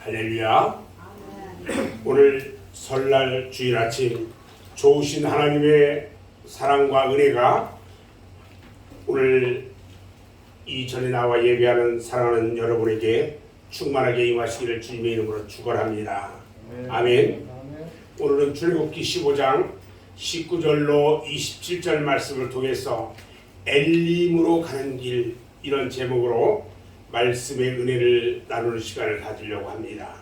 할렐루야. 오늘 설날 주일 아침 좋으신 하나님의 사랑과 은혜가 오늘 이 전에 나와 예배하는 사랑하는 여러분에게 충만하게 임하시기를 주님의 이름으로 축원합니다. 아멘. 오늘은 출애굽기 15장 19절로 27절 말씀을 통해서 엘림으로 가는 길, 이런 제목으로 말씀의 은혜를 나누는 시간을 가지려고 합니다.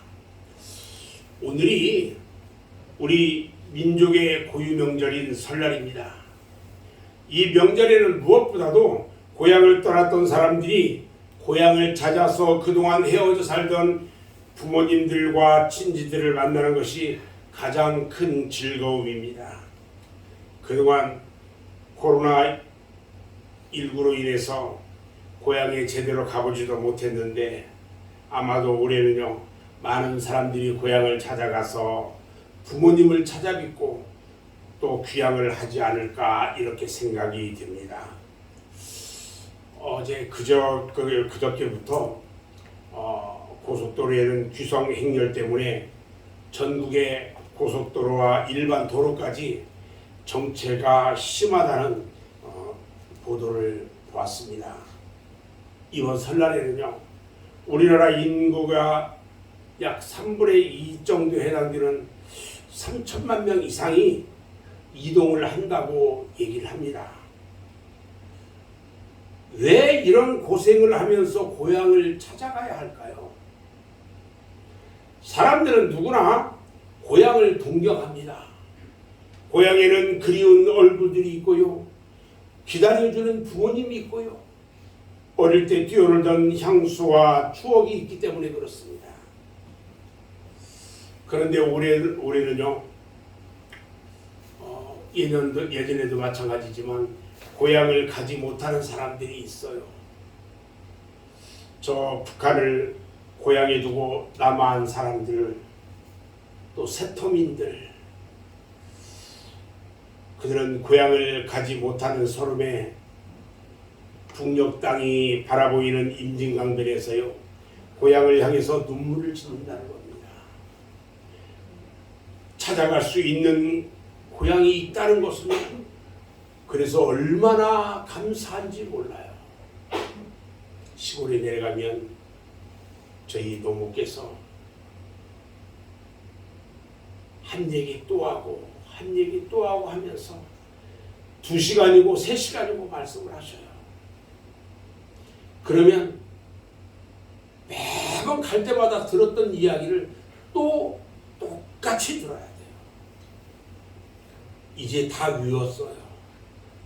오늘이 우리 민족의 고유 명절인 설날입니다. 이 명절에는 무엇보다도 고향을 떠났던 사람들이 고향을 찾아서 그동안 헤어져 살던 부모님들과 친지들을 만나는 것이 가장 큰 즐거움입니다. 그동안 코로나19로 인해서 고향에 제대로 가보지도 못했는데 아마도 올해는요, 많은 사람들이 고향을 찾아가서 부모님을 찾아뵙고 또 귀향을 하지 않을까, 이렇게 생각이 듭니다. 어제 그저께부터 고속도로에는 귀성 행렬 때문에 전국의 고속도로와 일반 도로까지 정체가 심하다는 보도를 보았습니다. 이번 설날에는요, 우리나라 인구가 약 3분의 2 정도 해당되는 3천만 명 이상이 이동을 한다고 얘기를 합니다. 왜 이런 고생을 하면서 고향을 찾아가야 할까요? 사람들은 누구나 고향을 동경합니다. 고향에는 그리운 얼굴들이 있고요, 기다려주는 부모님이 있고요, 어릴 때 뛰어놀던 향수와 추억이 있기 때문에 그렇습니다. 그런데 올해는요, 예전에도 마찬가지지만 고향을 가지 못하는 사람들이 있어요. 저 북한을 고향에 두고 남한 사람들, 또 세터민들, 그들은 고향을 가지 못하는 서름에 북녘 땅이 바라보이는 임진강변에서요, 고향을 향해서 눈물을 짓는다는 겁니다. 찾아갈 수 있는 고향이 있다는 것은 그래서 얼마나 감사한지 몰라요. 시골에 내려가면 저희 노모께서 한 얘기 또 하고 한 얘기 또 하고 하면서 2시간이고 3시간이고 말씀을 하셔요. 그러면 매번 갈 때마다 들었던 이야기를 또 똑같이 들어야 돼요. 이제 다 외웠어요.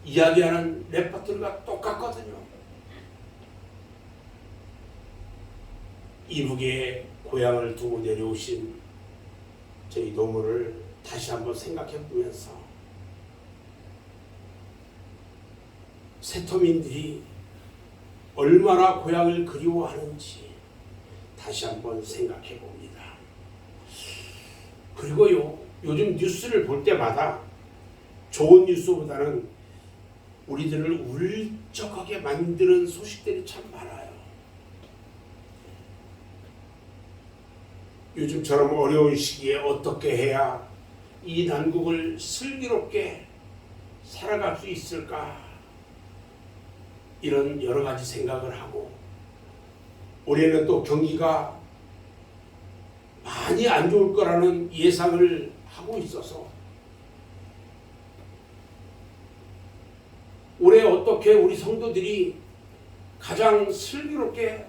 이야기하는 레퍼토리가 똑같거든요. 이북에 고향을 두고 내려오신 저희 노모를 다시 한번 생각해 보면서 세터민들이 얼마나 고향을 그리워하는지 다시 한번 생각해 봅니다. 그리고요, 요즘 뉴스를 볼 때마다 좋은 뉴스보다는 우리들을 울적하게 만드는 소식들이 참 많아요. 요즘처럼 어려운 시기에 어떻게 해야 이 난국을 슬기롭게 살아갈 수 있을까, 이런 여러 가지 생각을 하고, 올해는 또 경기가 많이 안 좋을 거라는 예상을 하고 있어서 올해 어떻게 우리 성도들이 가장 슬기롭게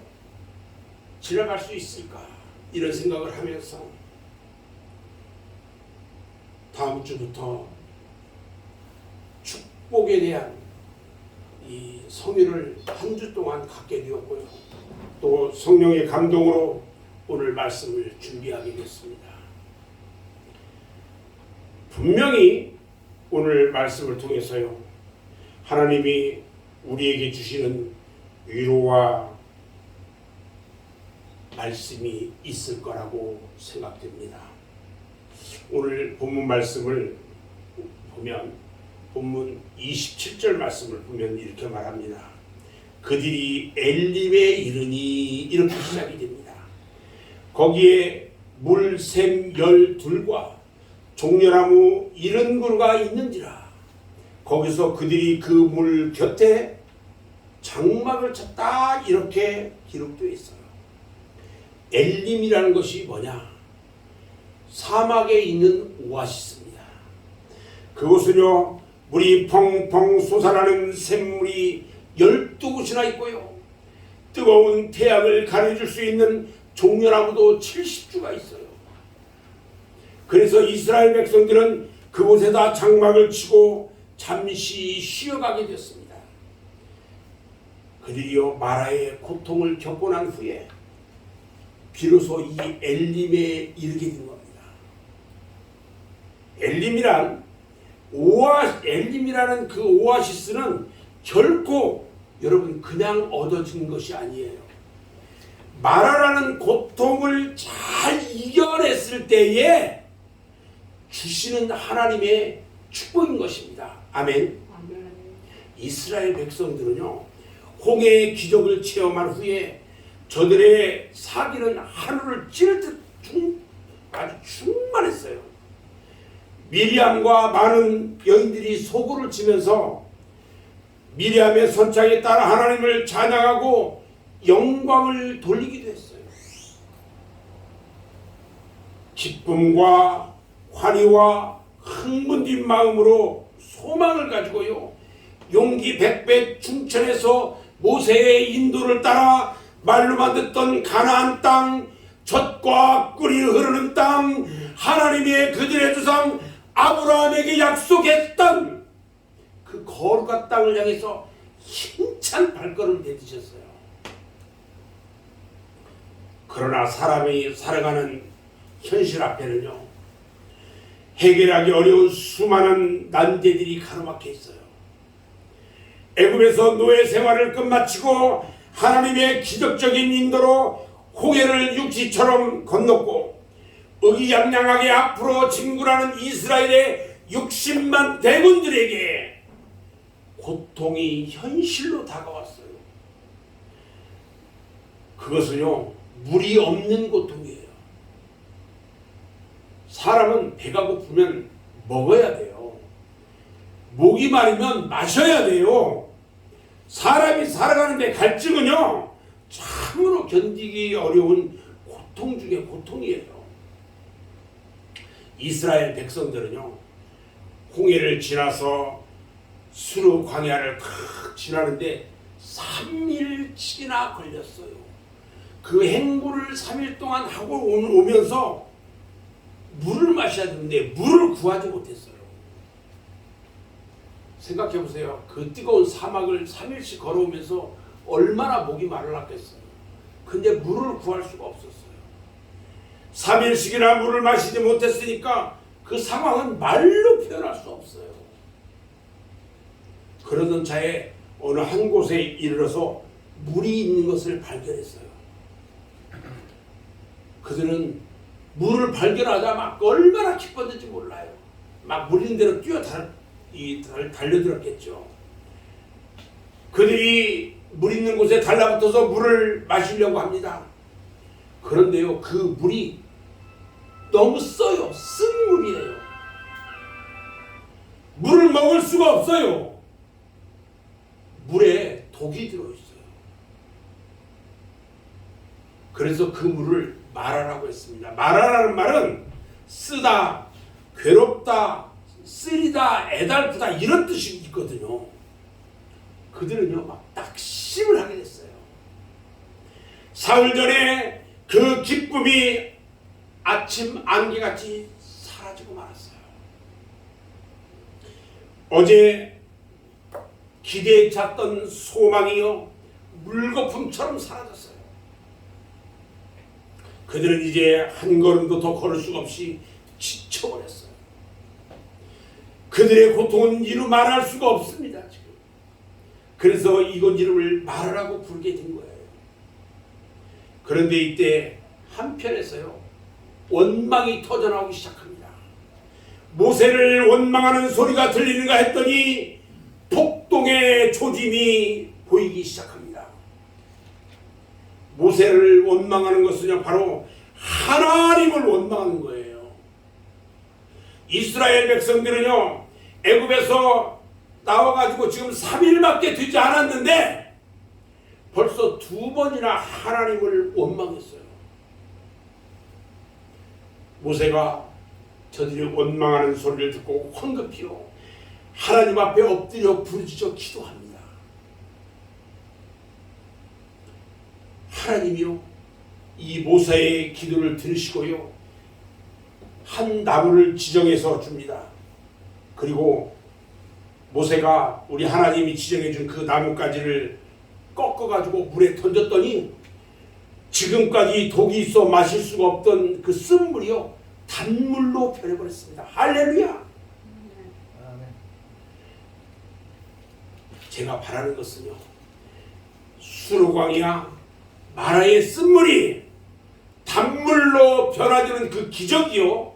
지나갈 수 있을까, 이런 생각을 하면서 다음 주부터 축복에 대한 이 성의를 한 주 동안 갖게 되었고요, 또 성령의 감동으로 오늘 말씀을 준비하게 됐습니다. 분명히 오늘 말씀을 통해서요, 하나님이 우리에게 주시는 위로와 말씀이 있을 거라고 생각됩니다. 오늘 본문 말씀을 보면 본문 27절 말씀을 보면 이렇게 말합니다. 그들이 엘림에 이르니, 이렇게 시작이 됩니다. 거기에 물샘 12과 종려나무 70그루가 있는지라. 거기서 그들이 그 물 곁에 장막을 쳤다, 이렇게 기록되어 있어요. 엘림이라는 것이 뭐냐? 사막에 있는 오아시스입니다. 그곳은요, 물이 펑펑 솟아나는 샘물이 12곳이나 있고요, 뜨거운 태양을 가려줄 수 있는 종려나무도 70주가 있어요. 그래서 이스라엘 백성들은 그곳에다 장막을 치고 잠시 쉬어가게 되었습니다. 그들이요, 마라의 고통을 겪고 난 후에 비로소 이 엘림에 이르게 된 겁니다. 엘림이라는 그 오아시스는 결코 여러분 그냥 얻어진 것이 아니에요. 마라라는 고통을 잘 이겨냈을 때에 주시는 하나님의 축복인 것입니다. 아멘. 이스라엘 백성들은요, 홍해의 기적을 체험한 후에 저들의 사기는 하늘을 찌를 듯 아주 충만했어요. 미리암과 많은 여인들이 소고를 치면서 미리암의 선창에 따라 하나님을 찬양하고 영광을 돌리기도 했어요. 기쁨과 환희와 흥분된 마음으로 소망을 가지고요, 용기 100배 충천에서 모세의 인도를 따라 말로만 듣던 가나안 땅, 젖과 꿀이 흐르는 땅, 하나님의 그들의 조상 아브라함에게 약속했던 그 거룩한 땅을 향해서 힘찬 발걸음을 내딛으셨어요. 그러나 사람이 살아가는 현실 앞에는요, 해결하기 어려운 수많은 난제들이 가로막혀 있어요. 애굽에서 노예 생활을 끝마치고 하나님의 기적적인 인도로 홍해를 육지처럼 건넜고 의기양양하게 앞으로 진군하는 이스라엘의 60만 대군들에게 고통이 현실로 다가왔어요. 그것은요, 물이 없는 고통이에요. 사람은 배가 고프면 먹어야 돼요. 목이 마르면 마셔야 돼요. 사람이 살아가는데 갈증은요, 참으로 견디기 어려운 고통 중에 고통이에요. 이스라엘 백성들은요, 홍해를 지나서 수르 광야를 탁 지나는데 3일씩이나 걸렸어요. 그 행보를 3일 동안 하고 오면서 물을 마셔야 되는데 물을 구하지 못했어요. 생각해 보세요. 그 뜨거운 사막을 3일씩 걸어오면서 얼마나 목이 마르겠어요. 근데 물을 구할 수가 없었어요. 3일씩이나 물을 마시지 못했으니까 그 상황은 말로 표현할 수 없어요. 그러던 차에 어느 한 곳에 이르러서 물이 있는 것을 발견했어요. 그들은 물을 발견하자 막 얼마나 기뻤는지 몰라요. 막 물 있는 데로 달려들었겠죠. 그들이 물 있는 곳에 달라붙어서 물을 마시려고 합니다. 그런데요, 그 물이 너무 써요. 쓴 물이에요. 물을 먹을 수가 없어요. 물에 독이 들어있어요. 그래서 그 물을 마라라고 했습니다. 마라라는 말은 쓰다, 괴롭다, 쓰리다, 애달프다 이런 뜻이 있거든요. 그들은요, 막 낙심을 하게 됐어요. 사흘 전에 그 기쁨이 아침 안개같이 사라지고 말았어요. 어제 기대에 찼던 소망이요, 물거품처럼 사라졌어요. 그들은 이제 한 걸음도 더 걸을 수가 없이 지쳐버렸어요. 그들의 고통은 이루 말할 수가 없습니다. 지금. 그래서 이곳 이름을 마라라고 부르게 된 거예요. 그런데 이때 한편에서요, 원망이 터져나오기 시작합니다. 모세를 원망하는 소리가 들리는가 했더니 폭동의 조짐이 보이기 시작합니다. 모세를 원망하는 것은요, 바로 하나님을 원망하는 거예요. 이스라엘 백성들은요, 애굽에서 나와가지고 지금 3일밖에 되지 않았는데 벌써 2번이나 하나님을 원망했어요. 모세가 저들이 원망하는 소리를 듣고 황급히요 하나님 앞에 엎드려 부르짖어 기도합니다. 하나님이요, 이 모세의 기도를 들으시고요 한 나무를 지정해서 줍니다. 그리고 모세가 우리 하나님이 지정해 준 그 나뭇가지를 꺾어가지고 물에 던졌더니 지금까지 독이 있어 마실 수가 없던 그 쓴물이요 단물로 변해버렸습니다. 할렐루야. 제가 바라는 것은요, 수르광이나 마라의 쓴물이 단물로 변화되는 그 기적이요,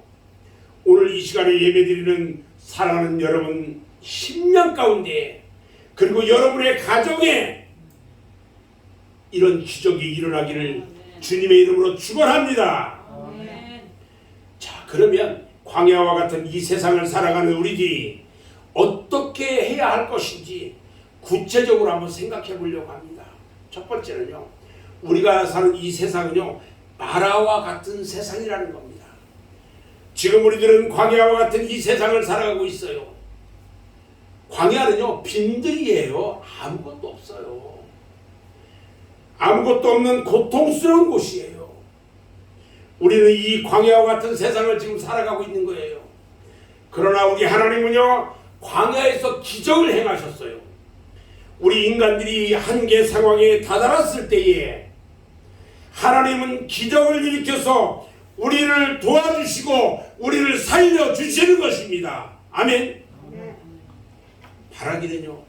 오늘 이 시간에 예배드리는 사랑하는 여러분 심령 가운데, 그리고 여러분의 가정에 이런 기적이 일어나기를 주님의 이름으로 축원합니다. 자, 그러면 광야와 같은 이 세상을 살아가는 우리들이 어떻게 해야 할 것인지 구체적으로 한번 생각해 보려고 합니다. 첫 번째는요, 우리가 사는 이 세상은요 마라와 같은 세상이라는 겁니다. 지금 우리들은 광야와 같은 이 세상을 살아가고 있어요. 광야는요 빈들이에요. 아무것도 없어요. 아무것도 없는 고통스러운 곳이에요. 우리는 이 광야와 같은 세상을 지금 살아가고 있는 거예요. 그러나 우리 하나님은요 광야에서 기적을 행하셨어요. 우리 인간들이 한계 상황에 다다랐을 때에 하나님은 기적을 일으켜서 우리를 도와주시고 우리를 살려주시는 것입니다. 아멘. 바라기는요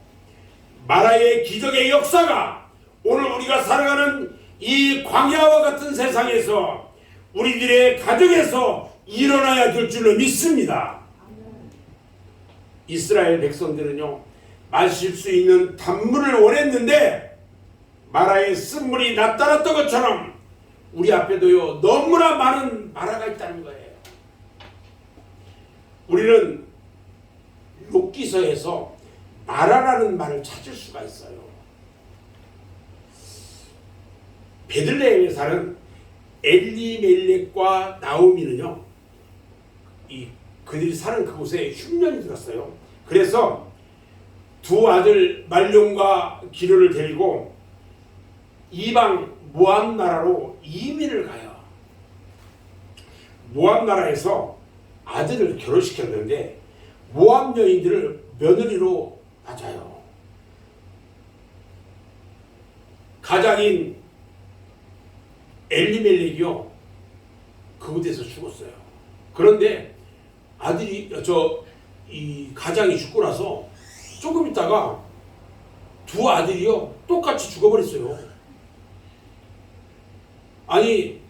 마라의 기적의 역사가 오늘 우리가 살아가는 이 광야와 같은 세상에서 우리들의 가정에서 일어나야 될 줄로 믿습니다. 이스라엘 백성들은요 마실 수 있는 단물을 원했는데 마라의 쓴물이 나타났던 것처럼 우리 앞에도요 너무나 많은 마라가 있다는 거예요. 우리는 욥기서에서 마라라는 말을 찾을 수가 있어요. 베들레헴에 사는 엘리멜렉과 나오미는요 그들이 사는 그곳에 흉년이 들었어요. 그래서 두 아들 말룡과 기르를 데리고 이방 모압 나라로 이민을 가요. 모압 나라에서 아들을 결혼시켰는데 모압 여인들을 며느리로 맞아요. 가장인 엘리멜렉이요 그곳에서 죽었어요. 그런데 아들이 이 가장이 죽고 나서 조금 있다가 두 아들이요 똑같이 죽어버렸어요. 아니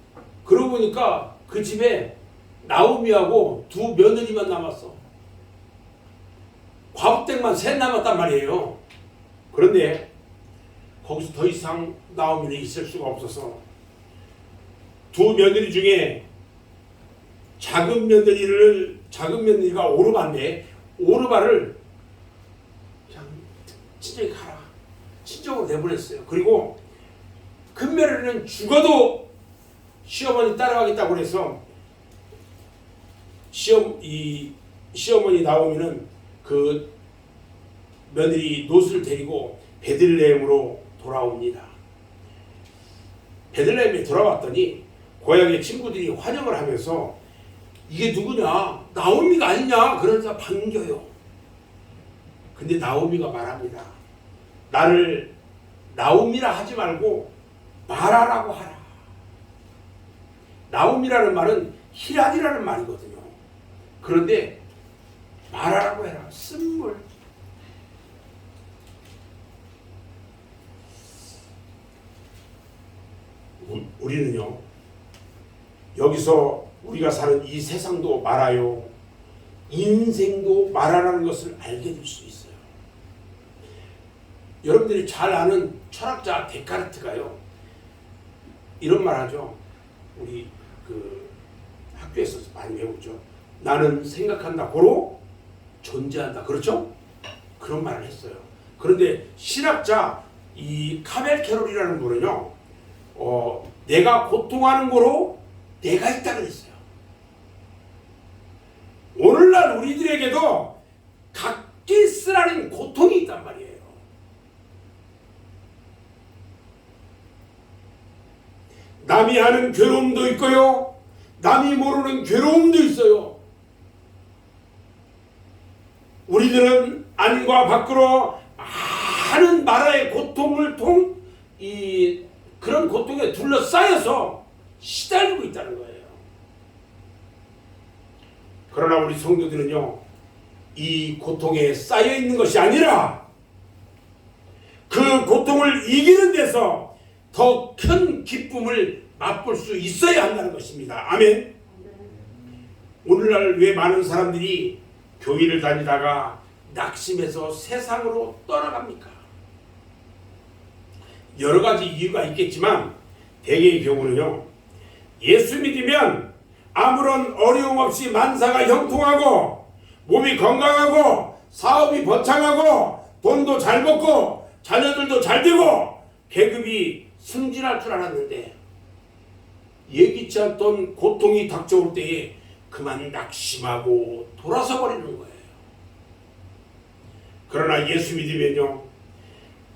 그러고 보니까 그 집에 나오미하고 두 며느리만 남았어. 과부댁만 셋 남았단 말이에요. 그런데 거기서 더 이상 나오미는 있을 수가 없어서 두 며느리 중에 작은 며느리가 오르바인데 오르바를 그냥 친정에 가라 친정으로 내보냈어요. 그리고 큰 며느리는 죽어도 시어머니 따라가겠다고 해서 시어머니 나오미는 그 며느리 롯을 데리고 베들레헴으로 돌아옵니다. 베들레헴에 돌아왔더니 고향의 친구들이 환영을 하면서 이게 누구냐? 나오미가 아니냐? 그러면서 반겨요. 근데 나오미가 말합니다. 나를 나오미라 하지 말고 마라라고 하라. 나오미라는 말은 희락이라는 말이거든요. 그런데 마라라고 해라. 쓴물. 우리는요 여기서 우리가 사는 이 세상도 마라요 인생도 마라라는 것을 알게 될 수 있어요. 여러분들이 잘 아는 철학자 데카르트가요 이런 말 하죠. 우리 많이 배우죠. 나는 생각한다, 고로 존재한다. 그렇죠? 그런 말을 했어요. 그런데 신학자 이 카멜 캐롤이라는 분은요, 내가 고통하는 거로 내가 있다 그랬어요. 오늘날 우리들에게도 각기 쓰라린 고통이 있단 말이에요. 남이 아는 괴로움도 있고요, 남이 모르는 괴로움도 있어요. 우리들은 안과 밖으로 많은 나라의 고통을 그런 고통에 둘러싸여서 시달리고 있다는 거예요. 그러나 우리 성도들은요, 이 고통에 쌓여 있는 것이 아니라 그 고통을 이기는 데서 더 큰 기쁨을 맛볼 수 있어야 한다는 것입니다. 아멘. 오늘날 왜 많은 사람들이 교회를 다니다가 낙심해서 세상으로 떠나갑니까? 여러 가지 이유가 있겠지만 대개의 경우는요, 예수 믿으면 아무런 어려움 없이 만사가 형통하고 몸이 건강하고 사업이 번창하고 돈도 잘 먹고 자녀들도 잘 되고 계급이 승진할 줄 알았는데 예기치 않던 고통이 닥쳐올 때에 그만 낙심하고 돌아서 버리는 거예요. 그러나 예수 믿으면요,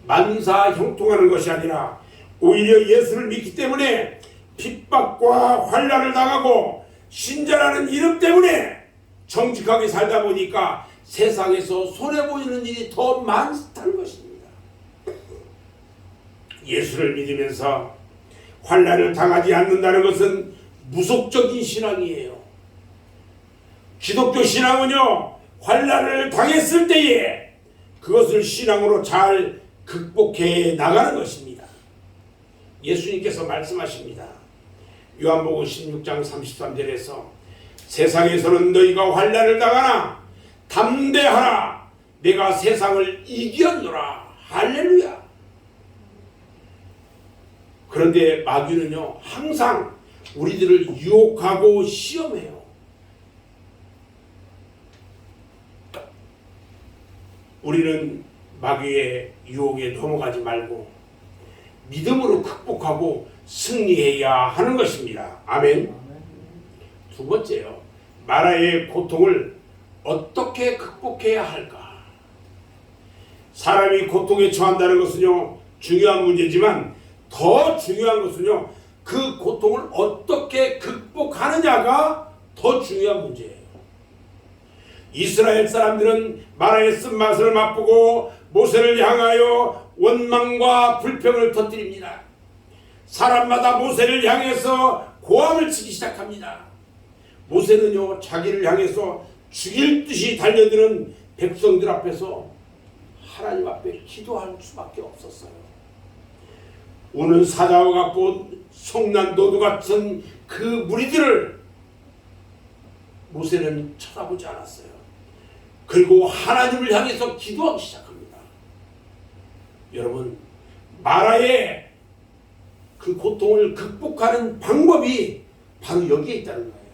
만사 형통하는 것이 아니라 오히려 예수를 믿기 때문에 핍박과 환난을 당하고 신자라는 이름 때문에 정직하게 살다 보니까 세상에서 손해보이는 일이 더 많다는 것입니다. 예수를 믿으면서 환난을 당하지 않는다는 것은 무속적인 신앙이에요. 기독교 신앙은요, 환난을 당했을 때에 그것을 신앙으로 잘 극복해 나가는 것입니다. 예수님께서 말씀하십니다. 요한복음 16장 33절에서 세상에서는 너희가 환난을 당하나 담대하라, 내가 세상을 이겼노라. 할렐루야. 그런데 마귀는요, 항상 우리들을 유혹하고 시험해요. 우리는 마귀의 유혹에 넘어가지 말고 믿음으로 극복하고 승리해야 하는 것입니다. 아멘. 두 번째요, 마라의 고통을 어떻게 극복해야 할까? 사람이 고통에 처한다는 것은요, 중요한 문제지만 더 중요한 것은요, 그 고통을 어떻게 극복하느냐가 더 중요한 문제예요. 이스라엘 사람들은 마라의 쓴맛을 맛보고 모세를 향하여 원망과 불평을 터뜨립니다. 사람마다 모세를 향해서 고함을 치기 시작합니다. 모세는요, 자기를 향해서 죽일 듯이 달려드는 백성들 앞에서 하나님 앞에 기도할 수밖에 없었어요. 우는 사자와 같고 성난 노도 같은 그 무리들을 모세는 쳐다보지 않았어요. 그리고 하나님을 향해서 기도하기 시작합니다. 여러분, 마라의 그 고통을 극복하는 방법이 바로 여기에 있다는 거예요.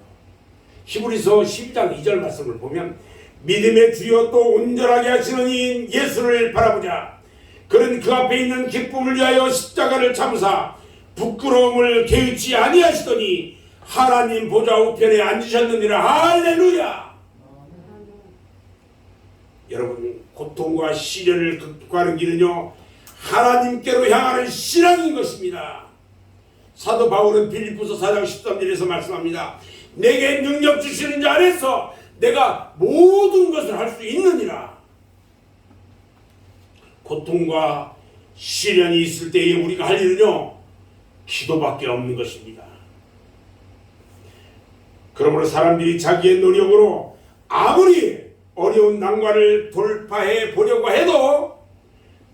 히브리서 12장 2절 말씀을 보면 믿음의 주여 또 온전하게 하시는 이인 예수를 바라보자. 그는 그 앞에 있는 기쁨을 위하여 십자가를 참사 부끄러움을 개의치 아니하시더니 하나님 보좌 우편에 앉으셨느니라. 할렐루야. 여러분, 고통과 시련을 극복하는 길은요, 하나님께로 향하는 신앙인 것입니다. 사도 바울은 빌립보서 4장 13절에서 말씀합니다. 내게 능력 주시는 자 안에서 내가 모든 것을 할 수 있느니라. 고통과 시련이 있을 때에 우리가 할 일은요, 기도밖에 없는 것입니다. 그러므로 사람들이 자기의 노력으로 아무리 어려운 난관을 돌파해 보려고 해도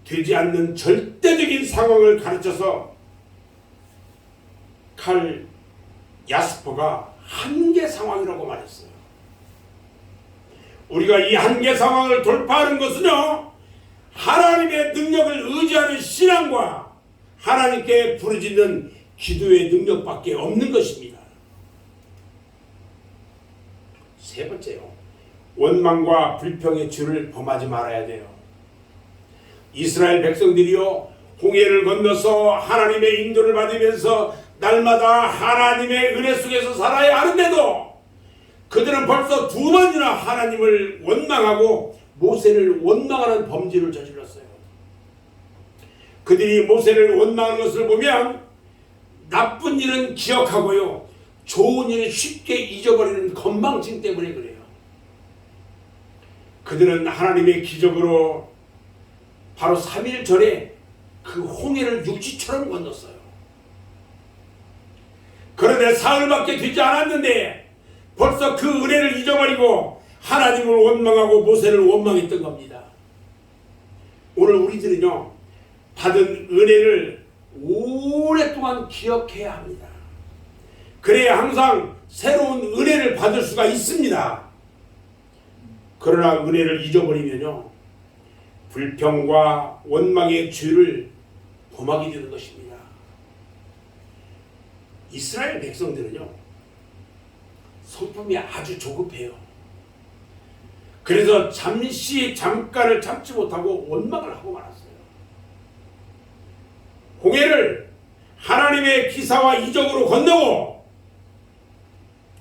되지 않는 절대적인 상황을 가르쳐서 칼 야스퍼가 한계 상황이라고 말했어요. 우리가 이 한계 상황을 돌파하는 것은요, 하나님의 능력을 의지하는 신앙과 하나님께 부르짖는 기도의 능력밖에 없는 것입니다. 세 번째요. 원망과 불평의 죄를 범하지 말아야 돼요. 이스라엘 백성들이요, 홍해를 건너서 하나님의 인도를 받으면서 날마다 하나님의 은혜 속에서 살아야 하는데도 그들은 벌써 두 번이나 하나님을 원망하고 모세를 원망하는 범죄를 저질렀어요. 그들이 모세를 원망하는 것을 보면 나쁜 일은 기억하고요, 좋은 일은 쉽게 잊어버리는 건망증 때문에 그래요. 그들은 하나님의 기적으로 바로 3일 전에 그 홍해를 육지처럼 건넜어요. 그런데 사흘밖에 되지 않았는데 벌써 그 은혜를 잊어버리고 하나님을 원망하고 모세를 원망했던 겁니다. 오늘 우리들은요, 받은 은혜를 오랫동안 기억해야 합니다. 그래야 항상 새로운 은혜를 받을 수가 있습니다. 그러나 은혜를 잊어버리면요, 불평과 원망의 죄를 범하게 되는 것입니다. 이스라엘 백성들은요, 성품이 아주 조급해요. 그래서 잠깐을 참지 못하고 원망을 하고 말았어요. 홍해를 하나님의 기사와 이적으로 건너고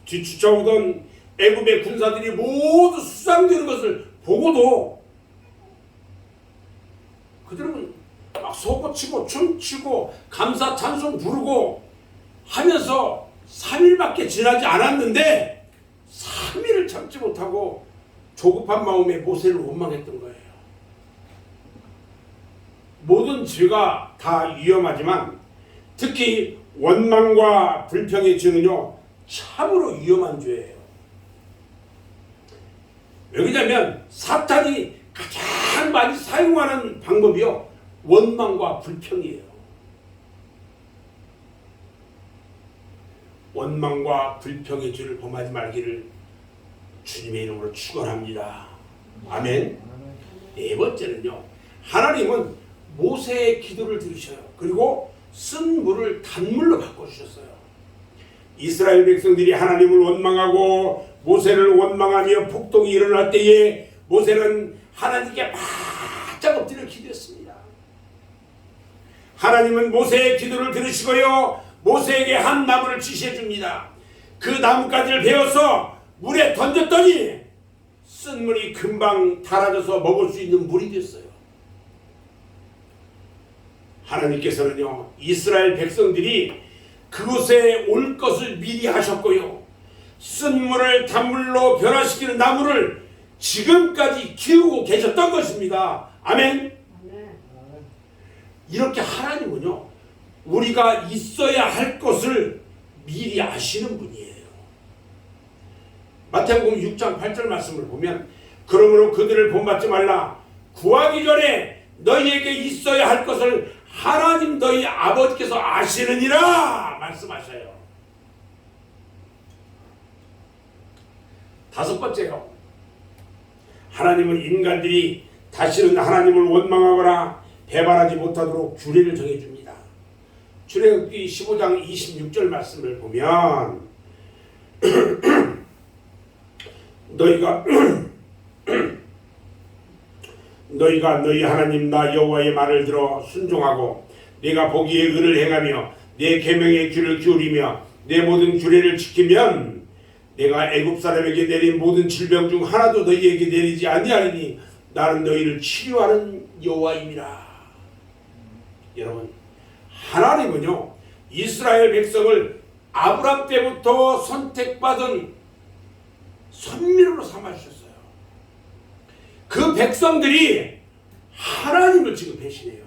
뒤쫓아오던 애굽의 군사들이 모두 수상되는 것을 보고도 그들은 막 소고치고 춤추고 감사 찬송 부르고 하면서 3일밖에 지나지 않았는데 3일을 참지 못하고 조급한 마음에 모세를 원망했던 거예요. 모든 죄가 다 위험하지만 특히 원망과 불평의 죄는요, 참으로 위험한 죄예요. 왜냐하면 사탄이 가장 많이 사용하는 방법이요, 원망과 불평이에요. 원망과 불평의 죄를 범하지 말기를 주님의 이름으로 축원합니다. 아멘. 네 번째는요, 하나님은 모세의 기도를 들으셔요. 그리고 쓴 물을 단물로 바꿔주셨어요. 이스라엘 백성들이 하나님을 원망하고 모세를 원망하며 폭동이 일어날 때에 모세는 하나님께 바짝 엎드려 기도했습니다. 하나님은 모세의 기도를 들으시고요, 모세에게 한 나무를 지시해 줍니다. 그 나뭇가지를 베어서 물에 던졌더니 쓴 물이 금방 닳아져서 먹을 수 있는 물이 됐어요. 하나님께서는요, 이스라엘 백성들이 그곳에 올 것을 미리 하셨고요, 쓴 물을 단물로 변화시키는 나무를 지금까지 키우고 계셨던 것입니다. 아멘. 이렇게 하나님은요, 우리가 있어야 할 것을 미리 아시는 분이에요. 마태복음 6장 8절 말씀을 보면, 그러므로 그들을 본받지 말라. 구하기 전에 너희에게 있어야 할 것을 하나님 너희 아버지께서 아시느니라 말씀하셔요. 다섯 번째요, 하나님은 인간들이 다시는 하나님을 원망하거나 배반하지 못하도록 규례를 정해줍니다. 출애굽기 15장 26절 말씀을 보면 너희가 너희 하나님 나 여호와의 말을 들어 순종하고 내가 보기에 의를 행하며 내 계명의 귀를 기울이며 내 모든 규례를 지키면 내가 애굽 사람에게 내린 모든 질병 중 하나도 너희에게 내리지 아니하리니 나는 너희를 치료하는 여호와임이라. 여러분, 하나님은요, 이스라엘 백성을 아브람 때부터 선택받은 선민으로 삼아주셨어요. 그 백성들이 하나님을 지금 배신해요.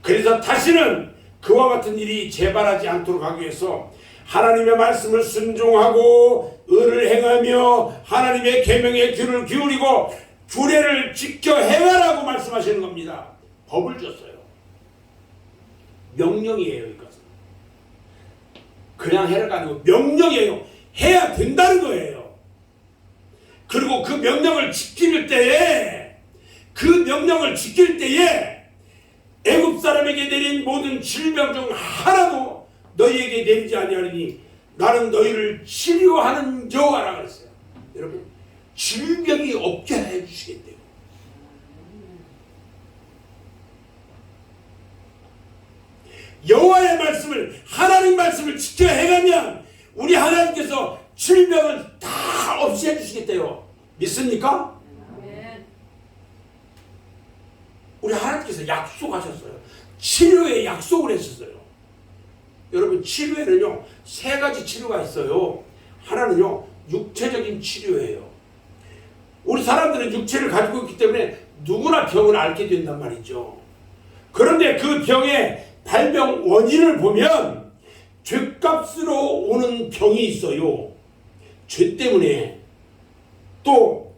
그래서 다시는 그와 같은 일이 재발하지 않도록 하기 위해서 하나님의 말씀을 순종하고 의를 행하며 하나님의 계명에 귀를 기울이고 규례를 지켜 행하라고 말씀하시는 겁니다. 법을 줬어요. 명령이에요. 이것은 그냥 해라가 아니고 명령이에요. 해야 된다는 거예요. 그리고 그 명령을 지킬 때에 애굽 사람에게 내린 모든 질병 중 하나도 너희에게 내리지 아니하리니 나는 너희를 치료하는 여호와라 그랬어요. 여러분, 질병이 없게 해주시겠대요. 여호와의 말씀을, 하나님 말씀을 지켜 행하면 우리 하나님께서 질병을 다 없이 해주시겠대요. 믿습니까? 우리 하나님께서 약속하셨어요. 치료의 약속을 했었어요. 여러분, 치료에는요 3가지 치료가 있어요. 하나는요 육체적인 치료예요. 우리 사람들은 육체를 가지고 있기 때문에 누구나 병을 앓게 된단 말이죠. 그런데 그 병의 발병 원인을 보면 죄값으로 오는 병이 있어요. 죄 때문에. 또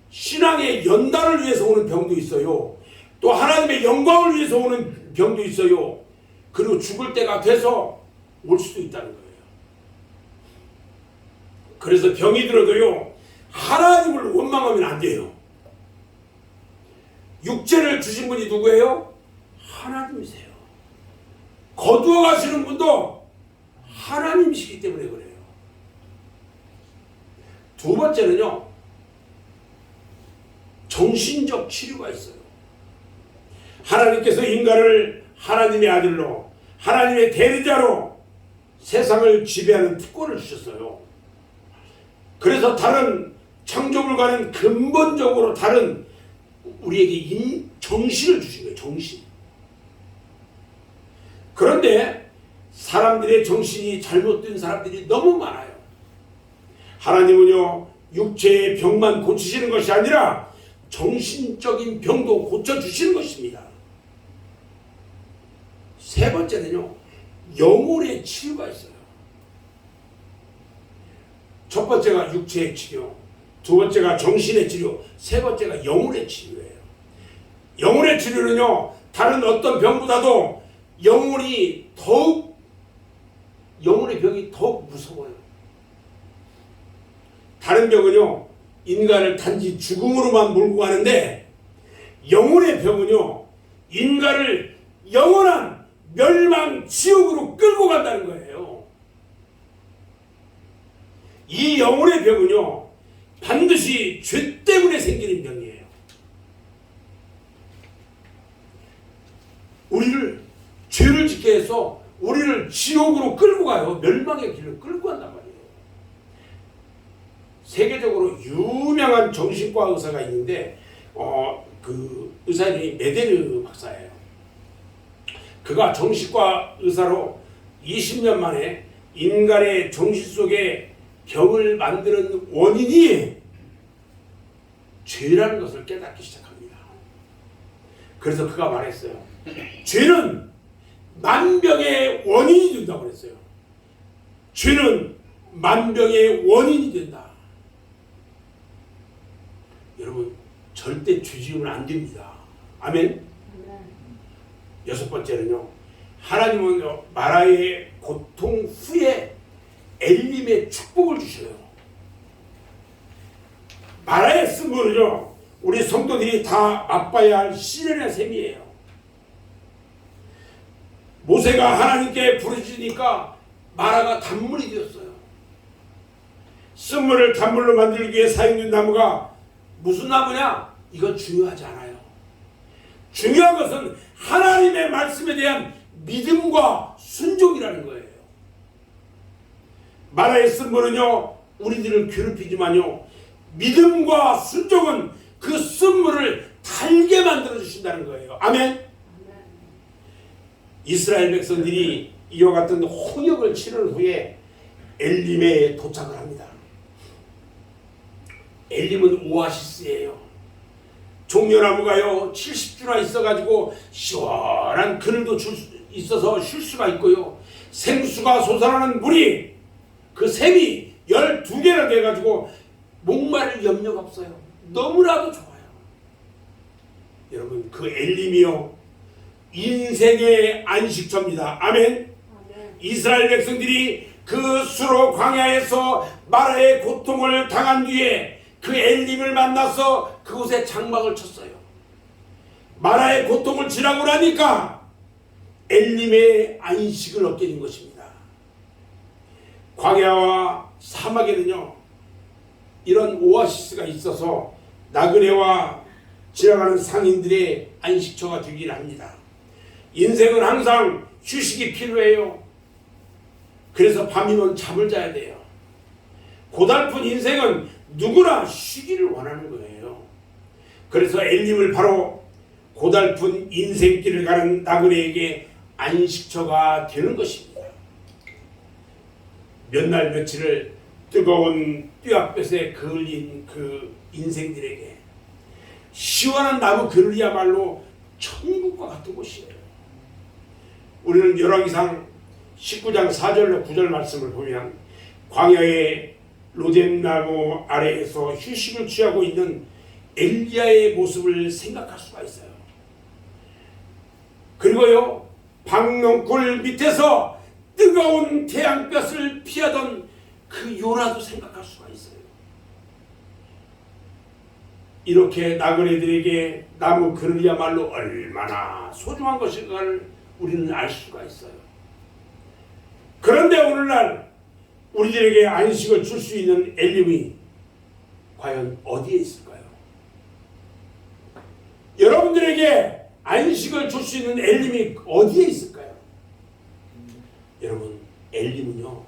신앙의 연단을 위해서 오는 병도 있어요. 또 하나님의 영광을 위해서 오는 병도 있어요. 그리고 죽을 때가 돼서 올 수도 있다는 거예요. 그래서 병이 들어도요 하나님을 원망하면 안 돼요. 육체를 주신 분이 누구예요? 하나님이세요. 거두어 가시는 분도 하나님이시기 때문에 그래요. 두 번째는요 정신적 치료가 있어요. 하나님께서 인간을 하나님의 아들로, 하나님의 대리자로 세상을 지배하는 특권을 주셨어요. 그래서 다른 창조물과는 근본적으로 다른 우리에게 정신을 주신 거예요. 정신. 그런데 사람들의 정신이 잘못된 사람들이 너무 많아요. 하나님은요 육체의 병만 고치시는 것이 아니라 정신적인 병도 고쳐주시는 것입니다. 세 번째는요 영혼의 치유가 있어요. 첫 번째가 육체의 치료, 두 번째가 정신의 치료, 세 번째가 영혼의 치료예요. 영혼의 치료는요 다른 어떤 병보다도 영혼의 병이 더욱 무서워요. 다른 병은요 인간을 단지 죽음으로만 몰고 가는데 영혼의 병은요 인간을 영원한 멸망 지옥으로 끌고 간다는 거예요. 이 영혼의 병은요 반드시 죄 때문에 생기는 병이에요. 우리를 죄를 짓게 해서 우리를 지옥으로 끌고 가요. 멸망의 길을 끌고 간단 말이에요. 세계적으로 유명한 정신과 의사가 있는데 그 의사 이름이 메데르 박사예요. 그가 정신과 의사로 20년 만에 인간의 정신 속에 병을 만드는 원인이 죄라는 것을 깨닫기 시작합니다. 그래서 그가 말했어요. 죄는 만병의 원인이 된다고 그랬어요. 죄는 만병의 원인이 된다. 여러분 절대 죄 지으면 안 됩니다. 아멘. 여섯 번째는요 하나님은 마라의 고통 후에 엘림의 축복을 주셔요. 마라의 쓴물은요 우리 성도들이 다 맛봐야 할 시련의 셈이에요. 모세가 하나님께 부르짖으니까 마라가 단물이 되었어요. 쓴물을 단물로 만들기 위해 사용된 나무가 무슨 나무냐? 이건 중요하지 않아요. 중요한 것은 하나님의 말씀에 대한 믿음과 순종이라는 거예요. 마라의 쓴물은요 우리들을 괴롭히지만요 믿음과 순종은 그 쓴물을 달게 만들어 주신다는 거예요. 아멘. 이스라엘 백성들이 이와 같은 홍역을 치른 후에 엘림에 도착을 합니다. 엘림은 오아시스예요. 종려나무가요 70주나 있어가지고 시원한 그늘도 있어서 쉴 수가 있고요. 생수가 솟아나는 물이 그 샘이 12개나 돼가지고 목마를 염려가 없어요. 너무나도 좋아요. 여러분 그 엘림이요 인생의 안식처입니다. 아멘. 이스라엘 백성들이 그 수로 광야에서 마라의 고통을 당한 뒤에 그 엘림을 만나서 그곳에 장막을 쳤어요. 마라의 고통을 지나고 나니까 엘림의 안식을 얻게 된 것입니다. 광야와 사막에는요 이런 오아시스가 있어서 나그네와 지나가는 상인들의 안식처가 되긴 합니다. 인생은 항상 휴식이 필요해요. 그래서 밤이면 잠을 자야 돼요. 고달픈 인생은 누구나 쉬기를 원하는 거예요. 그래서 엘림을 바로 고달픈 인생길을 가는 나그네에게 안식처가 되는 것입니다. 몇 날 며칠을 뜨거운 뙤약볕에 그을린 그 인생들에게 시원한 나무 그늘이야말로 천국과 같은 곳이에요. 우리는 열왕기상 19장 4절로 9절 말씀을 보면 광야의 로뎀나무 아래에서 휴식을 취하고 있는 엘리야의 모습을 생각할 수가 있어요. 그리고요 박농굴 밑에서 뜨거운 태양볕을 피하던 그 요나도 생각할 수가 있어요. 이렇게 나그네들에게 나무 그늘이야말로 얼마나 소중한 것인가를 우리는 알 수가 있어요. 그런데 오늘날 우리들에게 안식을 줄 수 있는 엘림이 과연 어디에 있을까요? 여러분들에게 안식을 줄 수 있는 엘림이 어디에 있을까요? 여러분, 엘림은요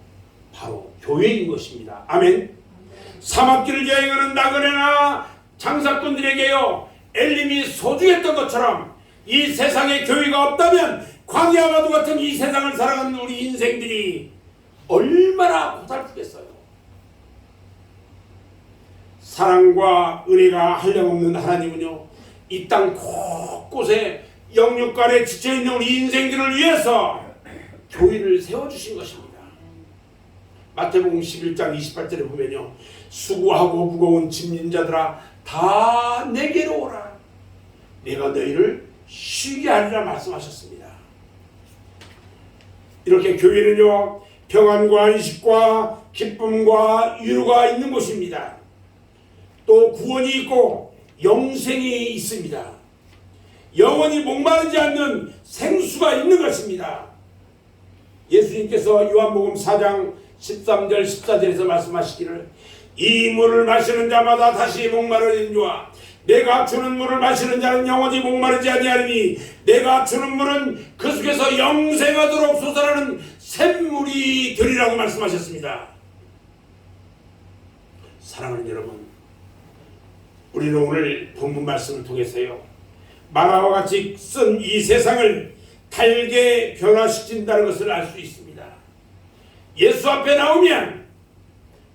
바로 교회인 것입니다. 아멘. 사막길을 여행하는 나그네나 장사꾼들에게요 엘림이 소중했던 것처럼 이 세상에 교회가 없다면 광야와도 같은 이 세상을 살아가는 우리 인생들이 얼마나 고달프겠어요. 사랑과 은혜가 한량없는 하나님은요 이 땅 곳곳에 영육간에 지쳐있는 우리 인생들을 위해서 교회를 세워주신 것입니다. 마태복음 11장 28절에 보면요 수고하고 무거운 짐진 자들아 다 내게로 오라 내가 너희를 쉬게 하리라 말씀하셨습니다. 이렇게 교회는요 평안과 안식과 기쁨과 위로가 있는 곳입니다. 또 구원이 있고 영생이 있습니다. 영원히 목마르지 않는 생수가 있는 것입니다. 예수님께서 요한복음 4장 13절 14절에서 말씀하시기를 이 물을 마시는 자마다 다시 목마르리니와 내가 주는 물을 마시는 자는 영원히 목마르지 아니하리니 내가 주는 물은 그 속에서 영생하도록 솟아나는 샘물이 되리라고 말씀하셨습니다. 사랑하는 여러분, 우리는 오늘 본문 말씀을 통해서요 마라와 같이 쓴 이 세상을 달게 변화시킨다는 것을 알 수 있습니다. 예수 앞에 나오면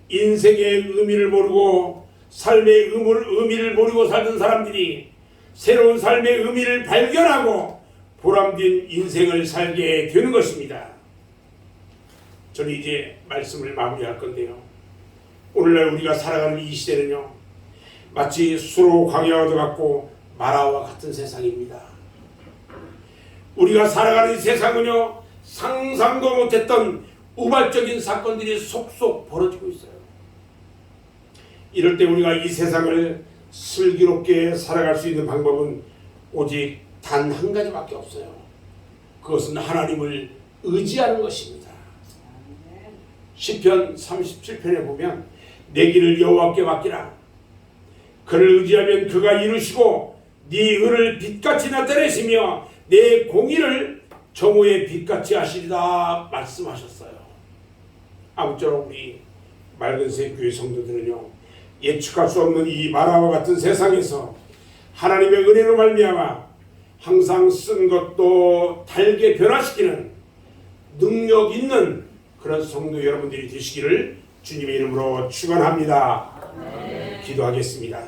인생의 의미를 모르고 삶의 의미를 모르고 살던 사람들이 새로운 삶의 의미를 발견하고 보람된 인생을 살게 되는 것입니다. 저는 이제 말씀을 마무리할 건데요. 오늘날 우리가 살아가는 이 시대는요 마치 수로 광야와도 같고 마라와 같은 세상입니다. 우리가 살아가는 이 세상은요 상상도 못했던 우발적인 사건들이 속속 벌어지고 있어요. 이럴 때 우리가 이 세상을 슬기롭게 살아갈 수 있는 방법은 오직 단 한 가지밖에 없어요. 그것은 하나님을 의지하는 것입니다. 시편 37편에 보면 내 길을 여호와께 맡기라. 그를 의지하면 그가 이루시고 네 의를 빛같이 나타내시며 내 공의를 정오의 빛같이 하시리라 말씀하셨어요. 아무쪼록 우리 맑은새 교회 성도들은요 예측할 수 없는 이 마라와 같은 세상에서 하나님의 은혜로 말미암아 항상 쓴 것도 달게 변화시키는 능력 있는 그런 성도 여러분들이 되시기를 주님의 이름으로 축원합니다. 기도하겠습니다.